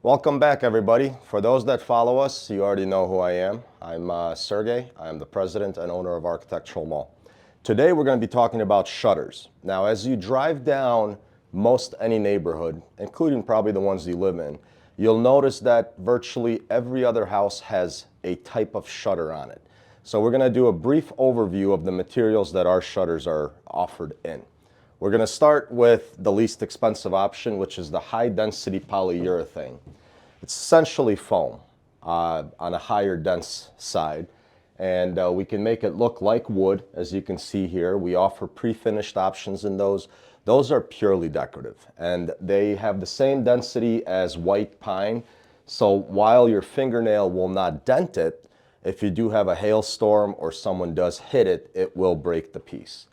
Welcome back, everybody. For those that follow us, you already know who I am. I'm Sergey. I'm the president and owner of Architectural Mall. Today we're going to be talking about shutters. Now, as you drive down most any neighborhood, including probably the ones you live in, you'll notice that virtually every other house has a type of shutter on it. So we're going to do a brief overview of the materials that our shutters are offered in. We're going to start with the least expensive option, which is the high-density polyurethane. It's essentially foam on a higher dense side, and we can make it look like wood, as you can see here. We offer pre-finished options in those. Those are purely decorative, and they have the same density as white pine, so while your fingernail will not dent it, if you do have a hailstorm or someone does hit it, it will break the piece.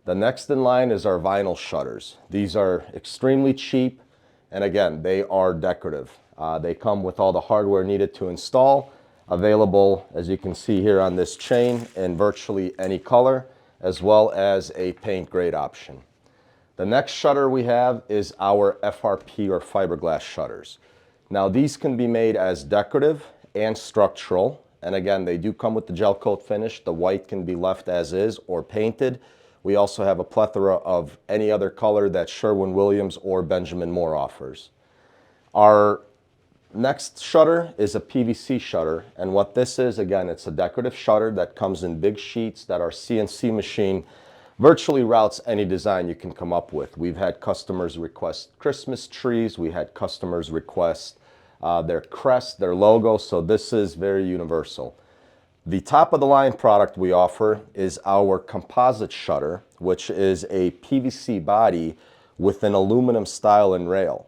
The next in line is our vinyl shutters. These are extremely cheap, and again, they are decorative. They come with all the hardware needed to install, available, as you can see here on this chain, in virtually any color, as well as a paint grade option. The next shutter we have is our FRP or fiberglass shutters. Now, these can be made as decorative and structural, and again, they do come with the gel coat finish. The white can be left as is or painted. We also have a plethora of any other color that Sherwin-Williams or Benjamin Moore offers. Our next shutter is a PVC shutter, and what this is, again, it's a decorative shutter that comes in big sheets that our CNC machine virtually routes any design you can come up with. We've had customers request Christmas trees, we had customers request their crest, their logo, so this is very universal. The top of the line product we offer is our composite shutter, which is a PVC body with an aluminum style and rail.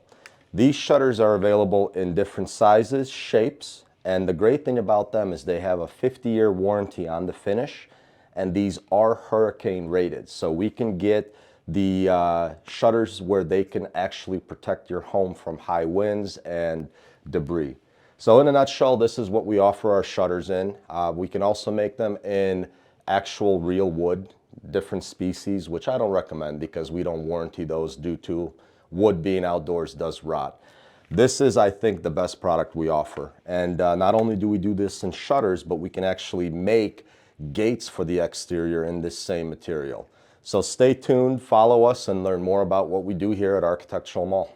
These shutters are available in different sizes, shapes, and the great thing about them is they have a 50-year warranty on the finish, and these are hurricane rated. So we can get the shutters where they can actually protect your home from high winds and debris. So in a nutshell, this is what we offer our shutters in. We can also make them in actual real wood, different species, which I don't recommend because we don't warranty those due to wood being outdoors does rot. This is, I think, the best product we offer. And not only do we do this in shutters, but we can actually make gates for the exterior in this same material. So stay tuned, follow us, and learn more about what we do here at Architectural Mall.